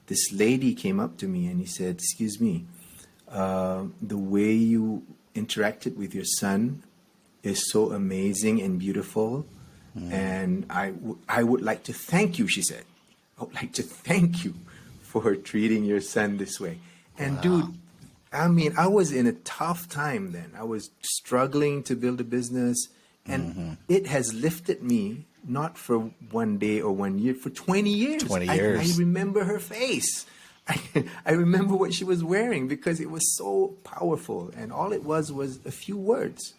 this lady came up to me and he said, "Excuse me, the way you interacted with your son is so amazing and beautiful. And I would like to thank you," she said. "I would like to thank you for treating your son this way." And dude, I mean, I was in a tough time then. I was struggling to build a business, and it has lifted me, not for one day or 1 year, for 20 years. 20 years. I remember her face. I remember what she was wearing because it was so powerful, and all it was a few words.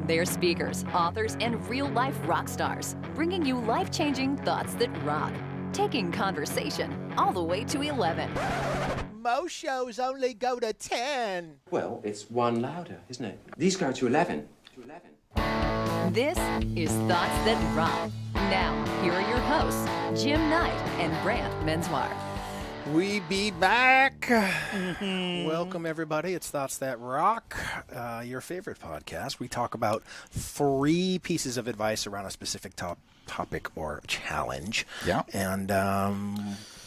They're speakers, authors, and real-life rock stars, bringing you life-changing thoughts that rock, taking conversation all the way to 11. Most shows only go to 10. Well, it's one louder, isn't it? These go to 11. This is Thoughts That Rock. Now, here are your hosts, Jim Knight and Brant Menswar. We be back. Welcome, everybody. It's Thoughts That Rock, your favorite podcast. We talk about 3 pieces of advice around a specific topic or challenge. Yeah. And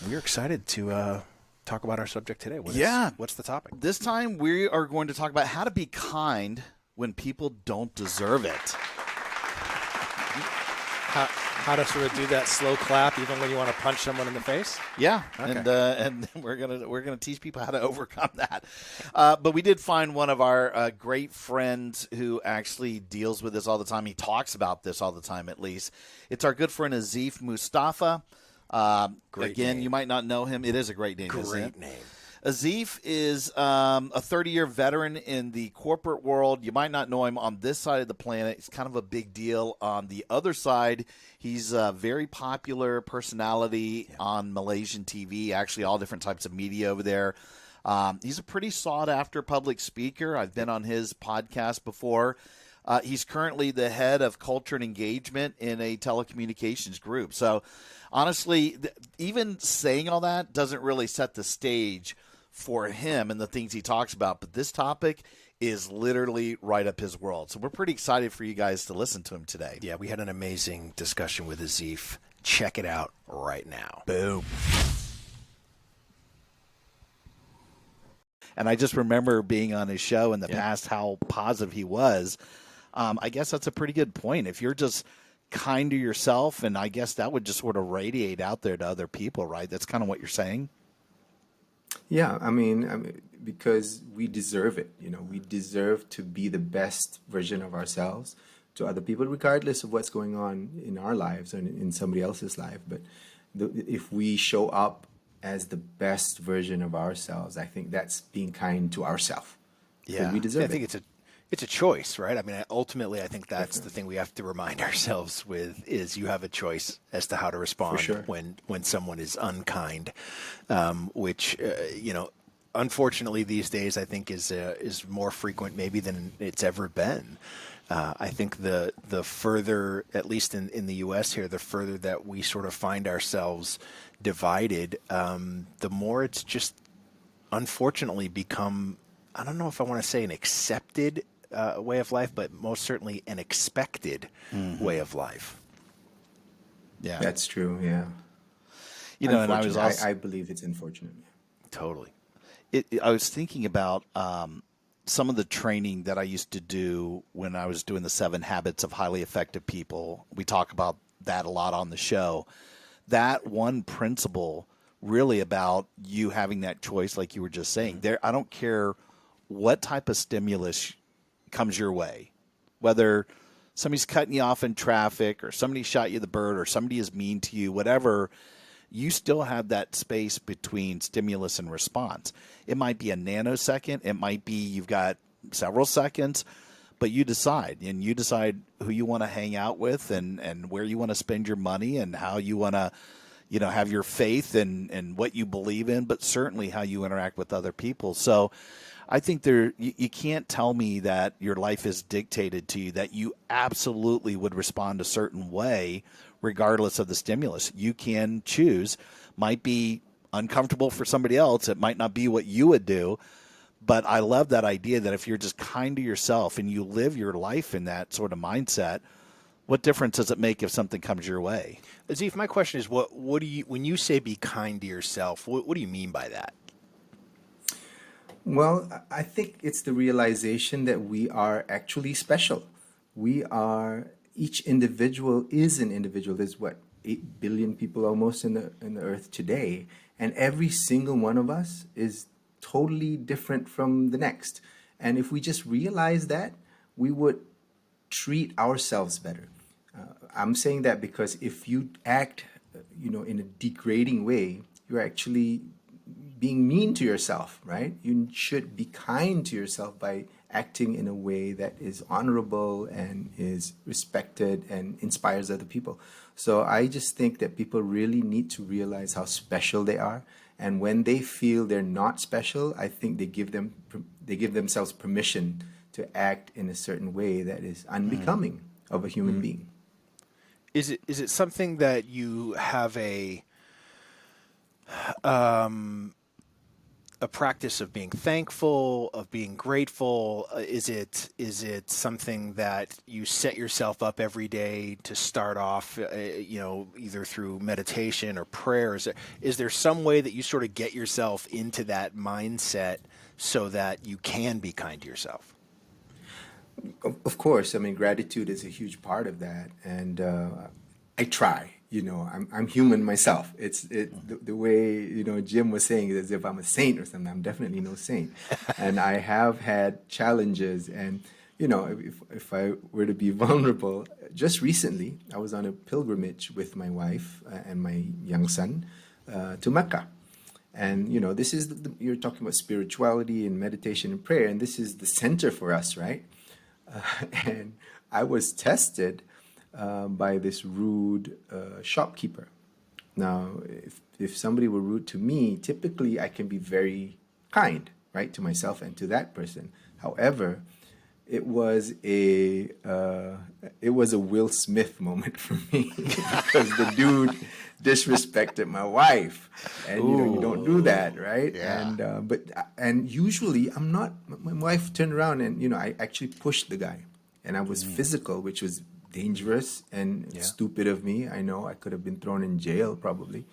we're excited to talk about our subject today. What's the topic? This time we are going to talk about how to be kind when people don't deserve it. How to sort of do that slow clap even when you want to punch someone in the face? Yeah, Okay. and we're gonna teach people how to overcome that. But we did find one of our great friends who actually deals with this all the time. He talks about this all the time, at least. It's our good friend Aziph Mustapha. Great Again, name. you might not know him. It is a great name. Great name. Aziph is a 30-year veteran in the corporate world. You might not know him on this side of the planet. He's kind of a big deal on the other side. He's a very popular personality on Malaysian TV, actually all different types of media over there. He's a pretty sought-after public speaker. I've been on his podcast before. He's currently the head of culture and engagement in a telecommunications group. So, honestly, even saying all that doesn't really set the stage for him and the things he talks about. But this topic is literally right up his world. So we're pretty excited for you guys to listen to him today. Yeah, we had an amazing discussion with Aziph. Check it out right now. Boom. And I just remember being on his show in the past, how positive he was. I guess that's a pretty good point. If you're just kind to yourself, and I guess that would just sort of radiate out there to other people, right? That's kind of what you're saying. Yeah, I mean, because we deserve it. You know, we deserve to be the best version of ourselves to other people, regardless of what's going on in our lives or in somebody else's life. But if we show up as the best version of ourselves, I think that's being kind to ourselves. Yeah, we deserve I think it's a choice, right? I mean, ultimately, I think that's the thing we have to remind ourselves with is you have a choice as to how to respond when someone is unkind, which unfortunately these days I think is more frequent maybe than it's ever been. I think the further, at least in the U.S. here, the further that we sort of find ourselves divided, the more it's just unfortunately become, I don't know if I want to say an accepted way of life, but most certainly an expected way of life. Yeah, That's true. Yeah. You know, and I was also, I believe it's unfortunate. totally. I was thinking about some of the training that I used to do when I was doing the 7 Habits of Highly Effective People. We talk about that a lot on the show. That one principle really about you having that choice, like you were just saying. I don't care what type of stimulus comes your way, whether somebody's cutting you off in traffic or somebody shot you the bird or somebody is mean to you, whatever, you still have that space between stimulus and response. It might be a nanosecond. It might be you've got several seconds, but you decide, and you decide who you want to hang out with and where you want to spend your money and how you want to, have your faith and what you believe in, but certainly how you interact with other people. So I think you can't tell me that your life is dictated to you, that you absolutely would respond a certain way regardless of the stimulus. You can choose. Might be uncomfortable for somebody else. It might not be what you would do. But I love that idea that if you're just kind to yourself and you live your life in that sort of mindset, What difference does it make if something comes your way? Aziph, my question is, what do you, when you say be kind to yourself, what do you mean by that? Well, I think it's the realization that we are actually special. We are, each individual is an individual. There's what, 8 billion people almost in the earth today. And every single one of us is totally different from the next. And if we just realize that, we would treat ourselves better. I'm saying that because if you act, in a degrading way, you're actually being mean to yourself, right? You should be kind to yourself by acting in a way that is honorable and is respected and inspires other people. So I just think that people really need to realize how special they are. And when they feel they're not special, I think they give themselves permission to act in a certain way that is unbecoming of a human being. Is it something that you have a practice of being thankful, of being grateful? Is it something that you set yourself up every day to start off, either through meditation or prayer? Is there some way that you sort of get yourself into that mindset so that you can be kind to yourself? Of course, I mean, gratitude is a huge part of that, and I try. I'm human myself. The way Jim was saying it as if I'm a saint or something. I'm definitely no saint, and I have had challenges. And if I were to be vulnerable, just recently I was on a pilgrimage with my wife and my young son to Mecca. And this is you're talking about spirituality and meditation and prayer, and this is the center for us, right? And I was tested by this rude shopkeeper. Now, if somebody were rude to me, typically I can be very kind, right, to myself and to that person. However, it was a Will Smith moment for me because the dude disrespected my wife, and you don't do that, right? Yeah. And usually I'm not. My wife turned around and I actually pushed the guy, and I was physical, which was dangerous and stupid of me. I know I could have been thrown in jail probably,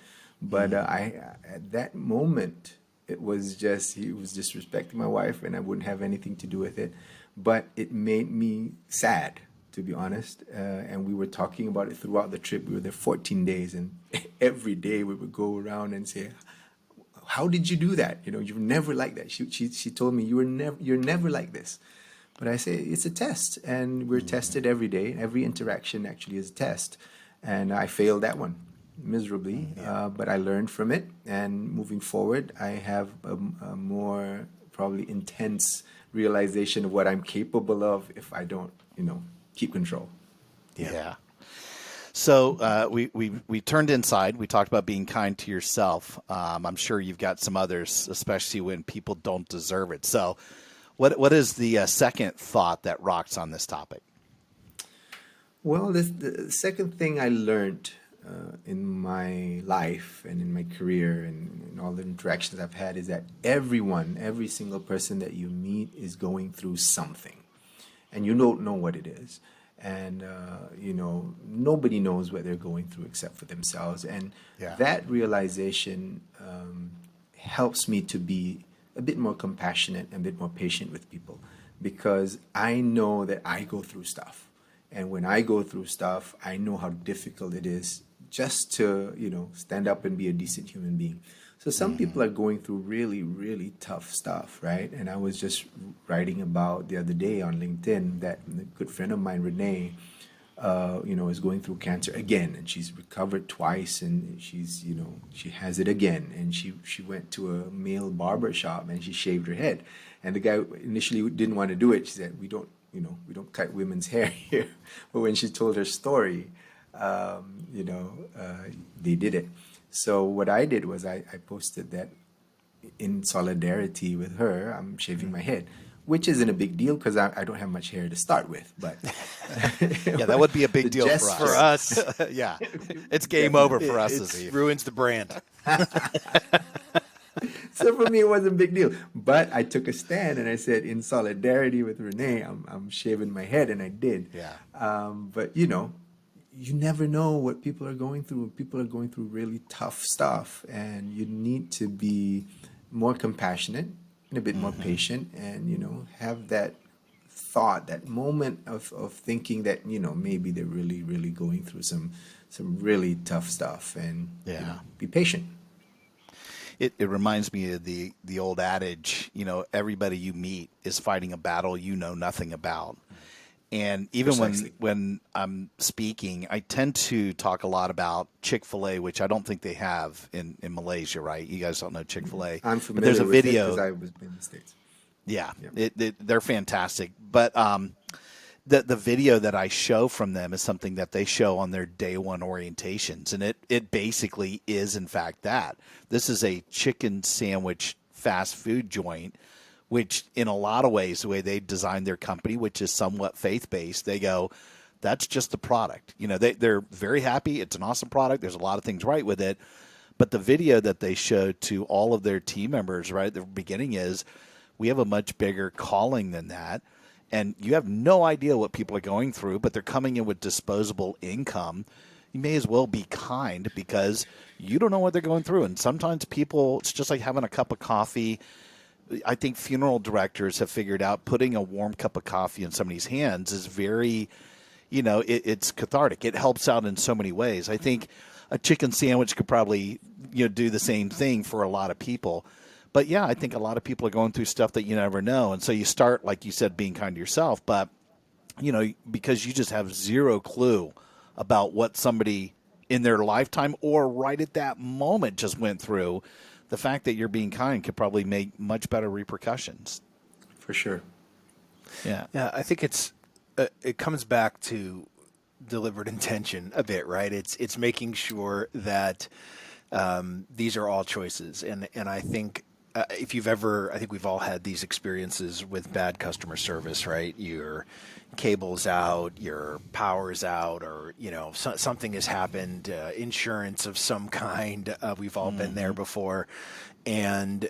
but at that moment it was just he was disrespecting my wife, and I wouldn't have anything to do with it. But it made me sad, to be honest. And we were talking about it throughout the trip. We were there 14 days, and every day we would go around and say, "How did you do that? You're never like that." She told me, you're never like this. But I say it's a test, and we're tested every day. Every interaction actually is a test, and I failed that one miserably. But I learned from it, and moving forward, I have a more probably intense realization of what I'm capable of if I don't, keep control. Yeah. So we turned inside. We talked about being kind to yourself. I'm sure you've got some others, especially when people don't deserve it. So what is the second thought that rocks on this topic? Well, the second thing I learned in my life and in my career and in all the interactions I've had is that every single person that you meet is going through something, and you don't know what it is. And, nobody knows what they're going through except for themselves. And that realization helps me to be a bit more compassionate and a bit more patient with people, because I know that I go through stuff. And when I go through stuff, I know how difficult it is just to, stand up and be a decent human being. So some people are going through really, really tough stuff, right? And I was just writing about the other day on LinkedIn that a good friend of mine, Renee, is going through cancer again, and she's recovered twice, and she's, she has it again. And she went to a male barber shop and she shaved her head. And the guy initially didn't want to do it. She said, we don't cut women's hair here. But when she told her story, they did it. So what I did was I posted that in solidarity with her, I'm shaving my head, which isn't a big deal because I don't have much hair to start with. But yeah, that would be a big deal for us. Yeah, it's game over for us. It ruins the brand. So for me, it wasn't a big deal. But I took a stand and I said, in solidarity with Renee, I'm shaving my head, and I did. Yeah. But you never know what people are going through. People are going through really tough stuff, and you need to be more compassionate and a bit more patient, and have that thought, that moment of thinking that maybe they're really really going through some really tough stuff, and be patient. It reminds me of the old adage, everybody you meet is fighting a battle you know nothing about. And even when I'm speaking, I tend to talk a lot about Chick-fil-A, which I don't think they have in Malaysia, right? You guys don't know Chick-fil-A. I'm familiar there's a with video it because I was in the States. Yeah, they're fantastic. But the video that I show from them is something that they show on their day one orientations. And it basically is, in fact, that. This is a chicken sandwich fast food joint, which in a lot of ways, the way they designed their company, which is somewhat faith-based, they go, that's just the product. They're very happy. It's an awesome product. There's a lot of things right with it. But the video that they showed to all of their team members right at the beginning is, we have a much bigger calling than that. And you have no idea what people are going through, but they're coming in with disposable income. You may as well be kind because you don't know what they're going through. And sometimes people, it's just like having a cup of coffee. I think funeral directors have figured out putting a warm cup of coffee in somebody's hands is very, it's cathartic. It helps out in so many ways. I think a chicken sandwich could probably, do the same thing for a lot of people. But yeah, I think a lot of people are going through stuff that you never know. And so you start, like you said, being kind to yourself. But, because you just have zero clue about what somebody in their lifetime or right at that moment just went through, the fact that you're being kind could probably make much better repercussions. For sure. Yeah. Yeah, I think it comes back to deliberate intention a bit, right? It's making sure that these are all choices. And I think if you've ever, I think we've all had these experiences with bad customer service, right? Your cable's out, your power's out, or, something has happened, insurance of some kind. We've all been there before. And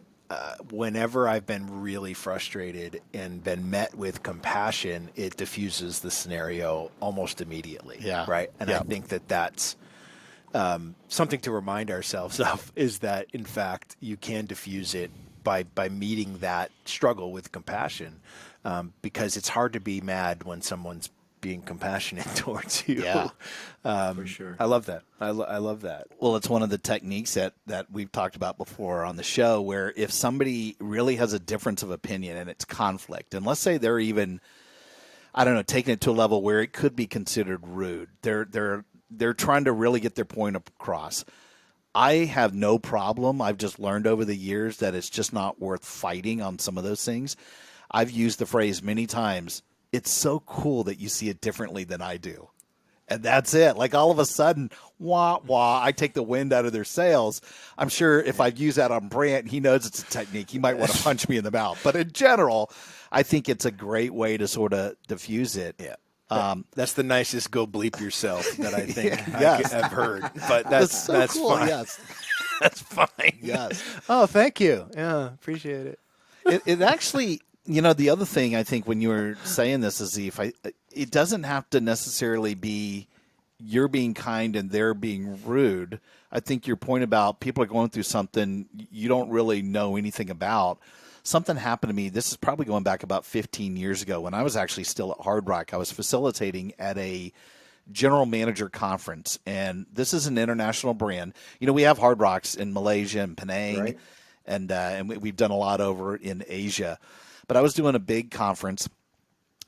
whenever I've been really frustrated and been met with compassion, it diffuses the scenario almost immediately. Yeah. Right. And I think that's something to remind ourselves of, is that, in fact, you can diffuse it by meeting that struggle with compassion, because it's hard to be mad when someone's being compassionate towards you. Yeah, for sure. I love that. I love that. Well, it's one of the techniques that we've talked about before on the show, where if somebody really has a difference of opinion and it's conflict, and let's say they're even, I don't know, taking it to a level where it could be considered rude. They're trying to really get their point across. I have no problem. I've just learned over the years that it's just not worth fighting on some of those things. I've used the phrase many times, it's so cool that you see it differently than I do. And that's it. Like all of a sudden, wah, wah, I take the wind out of their sails. I'm sure if I use that on Brant, he knows it's a technique. He might want to punch me in the mouth. But in general, I think it's a great way to sort of diffuse it. Yeah. That's the nicest "go bleep yourself" that I think Yes. I've heard. But that's cool. fine. Yes. That's fine. Yes. Oh, thank you. Yeah, appreciate it. It actually, the other thing I think when you were saying this, Aziph, it doesn't have to necessarily be you're being kind and they're being rude. I think your point about people are going through something you don't really know anything about. Something happened to me. This is probably going back about 15 years ago when I was actually still at Hard Rock. I was facilitating at a general manager conference, and this is an international brand. We have Hard Rocks in Malaysia and Penang, Right. and we've done a lot over in Asia. But I was doing a big conference,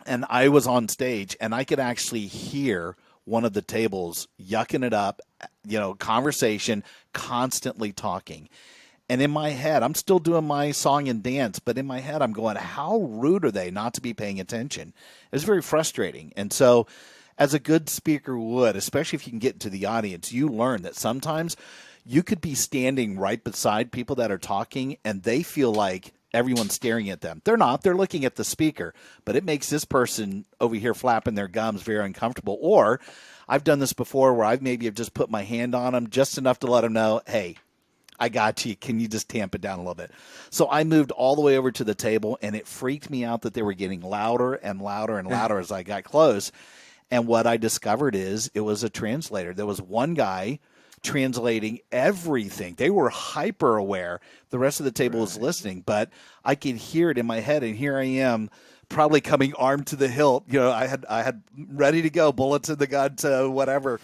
and I was on stage, and I could actually hear one of the tables yucking it up, conversation, constantly talking. And in my head, I'm still doing my song and dance, but in my head, I'm going, how rude are they not to be paying attention? It was very frustrating. And so as a good speaker would, especially if you can get into the audience, you learn that sometimes you could be standing right beside people that are talking and they feel like everyone's staring at them. They're not. They're looking at the speaker. But it makes this person over here flapping their gums very uncomfortable. Or I've done this before where I've maybe have just put my hand on them just enough to let them know, hey, I got you. Can you just tamp it down a little bit? So I moved all the way over to the table, and it freaked me out that they were getting louder and louder and louder as I got close. And what I discovered is it was a translator. There was one guy translating everything. They were hyper aware. The rest of the table was listening, but I could hear it in my head. And here I am, probably coming armed to the hilt. You know, I had ready to go, bullets in the gun to whatever.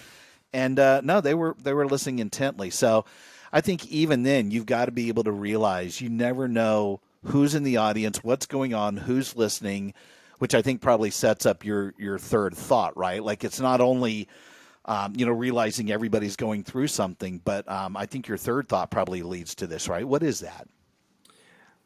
And no, they were listening intently. So I think even then, you've got to be able to realize you never know who's in the audience, what's going on, who's listening, which I think probably sets up your third thought, right? Like it's not only realizing everybody's going through something, but I think your third thought probably leads to this, right? What is that?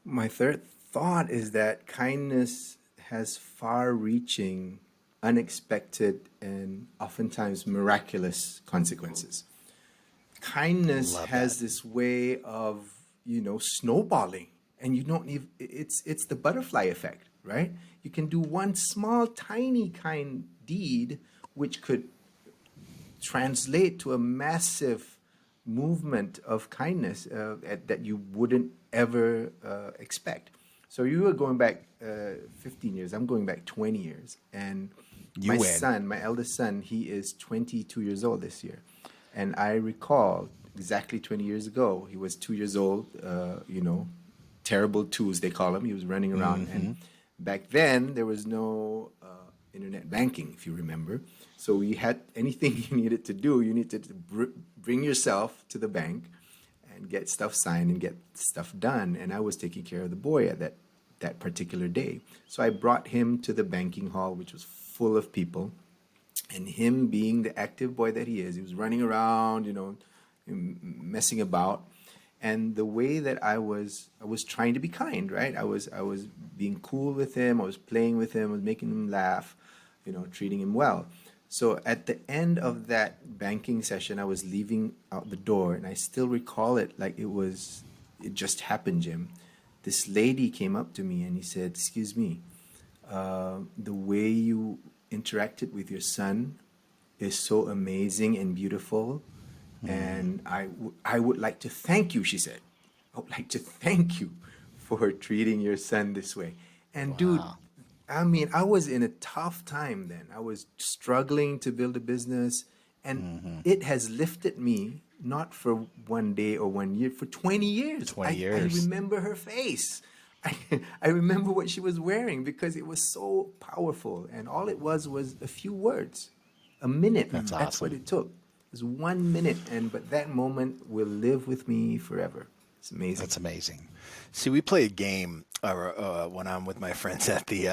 My third thought is that kindness has far-reaching, unexpected, and oftentimes miraculous consequences. Kindness has this way of, snowballing, and you don't even, it's the butterfly effect, right? You can do one small, tiny kind deed, which could translate to a massive movement of kindness that you wouldn't ever expect. So you were going back 15 years. I'm going back 20 years. And my eldest son, he is 22 years old this year. And I recall exactly 20 years ago, he was 2 years old, terrible twos, they call him. He was running around. And back then, there was no internet banking, if you remember. So you had anything you needed to do, you needed to bring yourself to the bank and get stuff signed and get stuff done. And I was taking care of the boy at that particular day. So I brought him to the banking hall, which was full of people. And him being the active boy that he is, he was running around, messing about. And the way that I was trying to be kind, right? I was being cool with him. I was playing with him. I was making him laugh, treating him well. So at the end of that banking session, I was leaving out the door, and I still recall it like it just happened, Jim. This lady came up to me and he said, "Excuse me, the way you interacted with your son is so amazing and beautiful. And I would like to thank you," she said. "I would like to thank you for treating your son this way." And dude, I mean, I was in a tough time then. I was struggling to build a business, and it has lifted me, not for one day or 1 year, for 20 years. 20 years. I remember her face. I remember what she was wearing because it was so powerful. And all it was a few words, a minute. That's That's what awesome. it took. It was 1 minute, but that moment will live with me forever. It's amazing. That's amazing. See, we play a game when I'm with my friends at the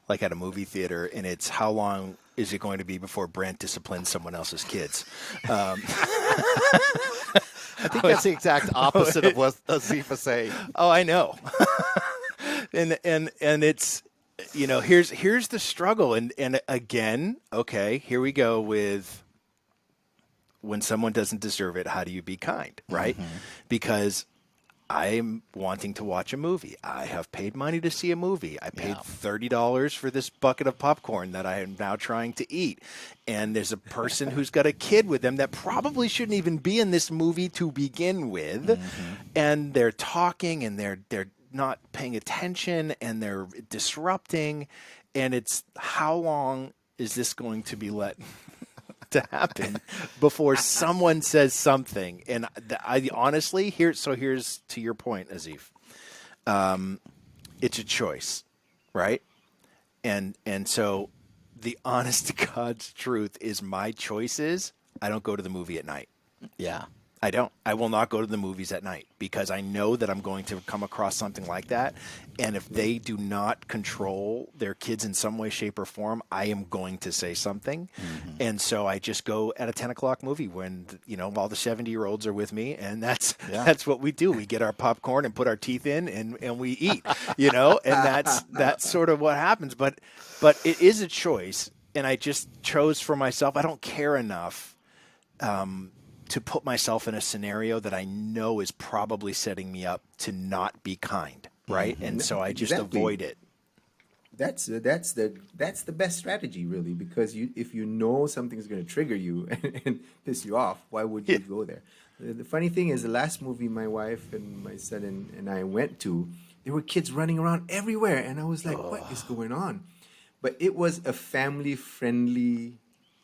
at a movie theater, and it's how long is it going to be before Brent disciplines someone else's kids? I think that's the exact opposite of what Aziph is saying. Oh, I know. and it's here's the struggle, and again, okay, here we go with when someone doesn't deserve it. How do you be kind, right? Because I'm wanting to watch a movie. I have paid money to see a movie. I paid $30 for this bucket of popcorn that I am now trying to eat. And there's a person who's got a kid with them that probably shouldn't even be in this movie to begin with. And they're talking and they're not paying attention and they're disrupting. And it's how long is this going to be let to happen before someone says something? And I honestly, here's to your point, Aziph. It's a choice, right? And so the honest to God's truth is my choice is I don't go to the movie at night. Yeah. I don't. I will not go to the movies at night because I know that I'm going to come across something like that. And if they do not control their kids in some way, shape, or form, I am going to say something. And so I just go at a 10 o'clock movie when, all the 70-year-olds are with me. And that's what we do. We get our popcorn and put our teeth in and we eat, and that's sort of what happens. But it is a choice. And I just chose for myself. I don't care enough to put myself in a scenario that I know is probably setting me up to not be kind, right? And so I just avoid it. That's the best strategy, really, because if you know something's going to trigger you and piss you off, why would you go there? The funny thing is, the last movie my wife and my son and I went to, there were kids running around everywhere, and I was like, "What is going on?" but it was a family-friendly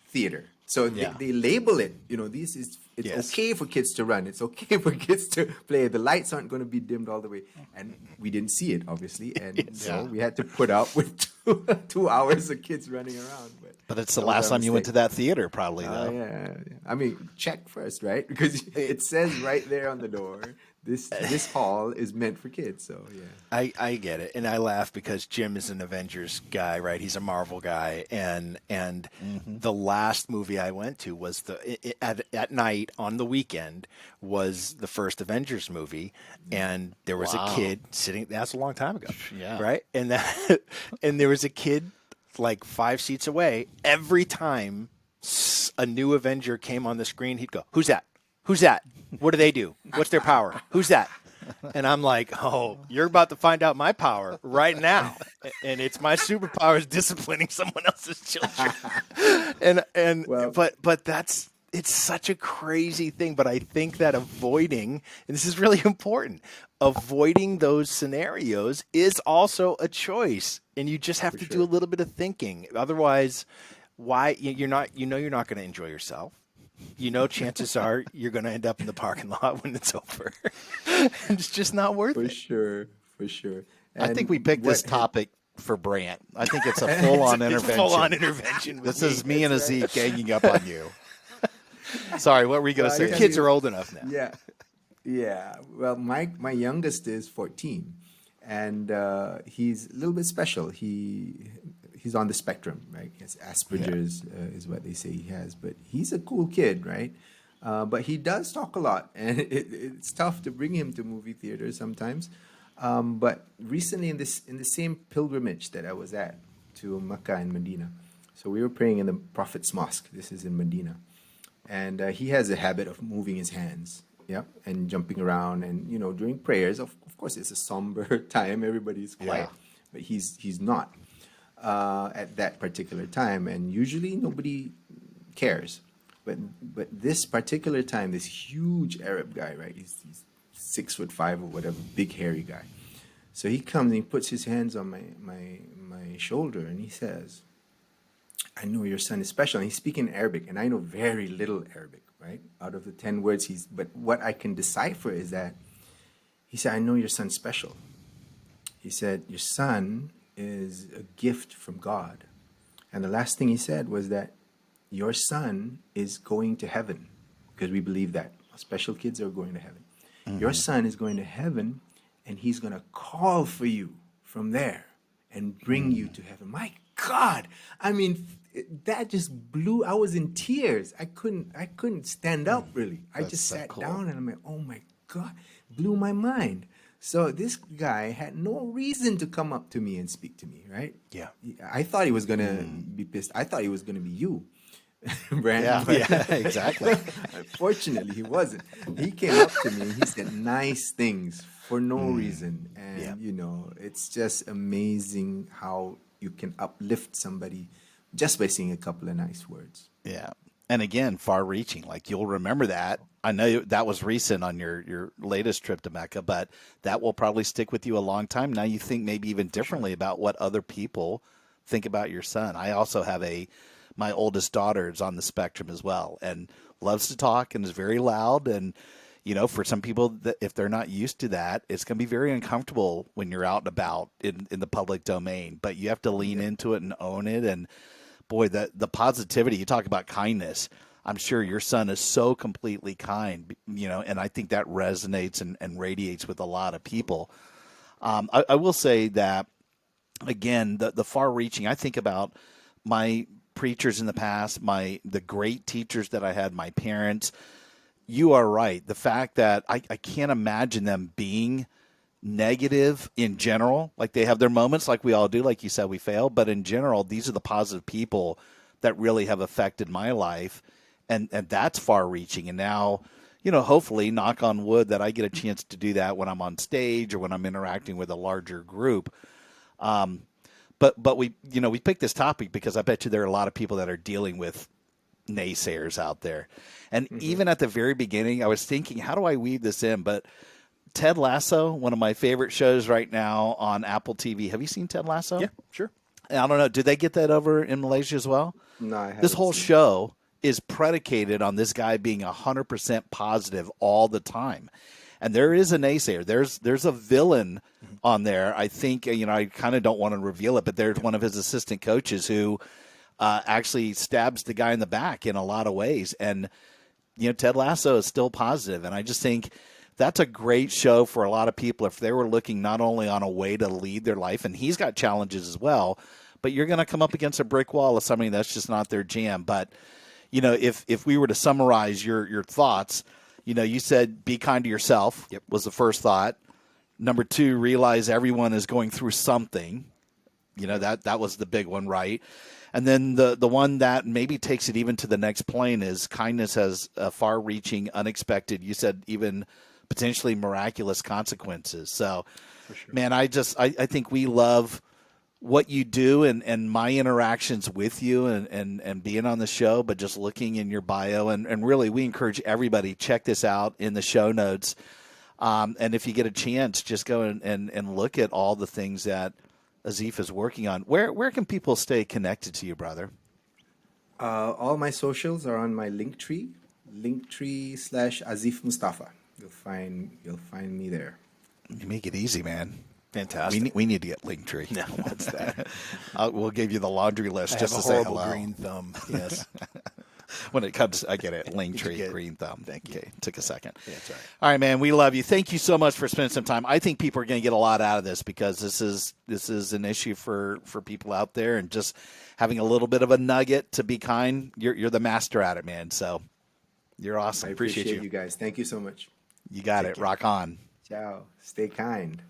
theater. So they label it, it's okay for kids to run. It's okay for kids to play. The lights aren't going to be dimmed all the way. And we didn't see it, obviously. And so we had to put up with 2 hours of kids running around. But it's the last time you went to that theater, probably, though. Yeah. I mean, check first, right? Because it says right there on the door, this hall is meant for kids. So, yeah. I get it. And I laugh because Jim is an Avengers guy, right? He's a Marvel guy. And the last movie I went to was at night on the weekend was the first Avengers movie. And there was a kid sitting, that's a long time ago. Yeah. Right? And there was a kid like 5 seats away. Every time a new Avenger came on the screen, he'd go, "Who's that? Who's that? What do they do? What's their power? Who's that?" And I'm like, "Oh, you're about to find out my power right now, and it's my superpower is disciplining someone else's children." But it's such a crazy thing. But I think that avoiding, and this is really important, avoiding those scenarios is also a choice, and you just have to do a little bit of thinking. Otherwise, why you're not going to enjoy yourself. Chances are you're going to end up in the parking lot when it's over. It's just not worth it. For sure. And I think we picked this topic for Brant. I think it's a full-on intervention. Full-on intervention. This is me and Aziph ganging up on you. Sorry, what were you going to say? Your kids are old enough now. Yeah. Well, my youngest is 14, and he's a little bit special. He's on the spectrum, right? He has Asperger's is what they say he has, but he's a cool kid, right? But he does talk a lot, and it's tough to bring him to movie theaters sometimes. But recently, in the same pilgrimage that I was at to Mecca and Medina, so we were praying in the Prophet's Mosque. This is in Medina, and he has a habit of moving his hands, and jumping around, and during prayers, of course, it's a somber time. Everybody's quiet, but he's not. At that particular time, and usually nobody cares, but this particular time, this huge Arab guy, right? He's 6'5" or whatever, big hairy guy. So he comes and he puts his hands on my shoulder and he says, "I know your son is special." And he's speaking Arabic, and I know very little Arabic, right? Out of the 10 words, but what I can decipher is that he said, "I know your son's special." He said, "Your son is a gift from God." And the last thing he said was that your son is going to heaven, because we believe that special kids are going to heaven. Mm-hmm. Your son is going to heaven, and he's going to call for you from there and bring you to heaven. My God, I mean, that just blew. I was in tears. I couldn't stand up really. I just sat down and I'm like, oh my God, blew my mind. So this guy had no reason to come up to me and speak to me, right? Yeah. I thought he was going to be pissed. I thought he was going to be you, Brandon. Yeah, exactly. Unfortunately, he wasn't. He came up to me and he said nice things for no reason. And, it's just amazing how you can uplift somebody just by saying a couple of nice words. Yeah. And again, far-reaching. Like, you'll remember that. I know that was recent on your latest trip to Mecca, but that will probably stick with you a long time. Now you think maybe even differently about what other people think about your son. I also have my oldest daughter is on the spectrum as well and loves to talk and is very loud. And, for some people, that if they're not used to that, it's going to be very uncomfortable when you're out and about in the public domain. But you have to lean into it and own it. And, boy, the positivity, you talk about kindness. I'm sure your son is so completely kind, and I think that resonates and radiates with a lot of people. I will say that, again, the far-reaching, I think about my preachers in the past, the great teachers that I had, my parents. You are right. The fact that I can't imagine them being negative in general. Like, they have their moments like we all do. Like you said, we fail. But in general, these are the positive people that really have affected my life. And that's far-reaching. And now, hopefully, knock on wood, that I get a chance to do that when I'm on stage or when I'm interacting with a larger group. But we picked this topic because I bet you there are a lot of people that are dealing with naysayers out there. And even at the very beginning, I was thinking, how do I weave this in? But Ted Lasso, one of my favorite shows right now on Apple TV. Have you seen Ted Lasso? Yeah, sure. I don't know. Did they get that over in Malaysia as well? No, I haven't. This whole show is predicated on this guy being 100% positive all the time. And there is a naysayer. There's a villain on there. I think, I kind of don't want to reveal it, but there's one of his assistant coaches who actually stabs the guy in the back in a lot of ways. And, Ted Lasso is still positive. And I just think that's a great show for a lot of people if they were looking not only on a way to lead their life, and he's got challenges as well, but you're going to come up against a brick wall of somebody that's just not their jam. But, if we were to summarize your thoughts, you said be kind to yourself was the first thought. Number 2, realize everyone is going through something. That was the big one, right? And then the one that maybe takes it even to the next plane is kindness has far-reaching, unexpected, you said even potentially miraculous consequences. So, man, I think we love what you do and my interactions with you and being on the show, but just looking in your bio. And really, we encourage everybody, check this out in the show notes. And if you get a chance, just go and look at all the things that Aziph is working on. Where can people stay connected to you, brother? All my socials are on my Linktree /Aziph Mustapha. You'll find me there. You make it easy, man. Fantastic. We need to get Linktree. No, what's that? We'll give you the laundry list just to say hello. I have a horrible green thumb. Yes. When it comes, I get it. Linktree, green thumb. Thank you. Okay, took a second. Yeah, that's all right. All right, man. We love you. Thank you so much for spending some time. I think people are going to get a lot out of this because this is an issue for people out there, and just having a little bit of a nugget to be kind. You're the master at it, man. So you're awesome. I appreciate you guys. Thank you so much. You got it. Rock on. Ciao. Stay kind.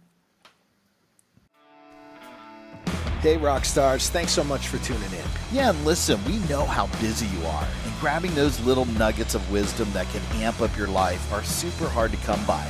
Hey, rock stars. Thanks so much for tuning in. Yeah, and listen, we know how busy you are, and grabbing those little nuggets of wisdom that can amp up your life are super hard to come by.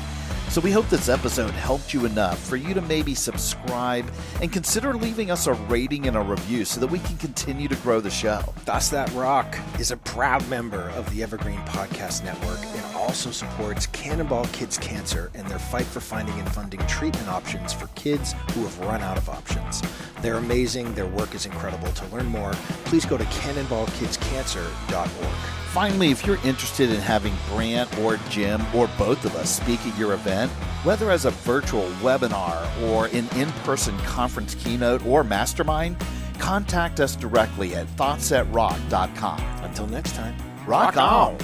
So we hope this episode helped you enough for you to maybe subscribe and consider leaving us a rating and a review so that we can continue to grow the show. Thus That Rock is a proud member of the Evergreen Podcast Network and also supports Cannonball Kids Cancer and their fight for finding and funding treatment options for kids who have run out of options. They're amazing. Their work is incredible. To learn more, please go to cannonballkidscancer.org. Finally, if you're interested in having Brant or Jim or both of us speak at your event, whether as a virtual webinar or an in-person conference keynote or mastermind, contact us directly at thoughtsatrock.com. Until next time, rock on.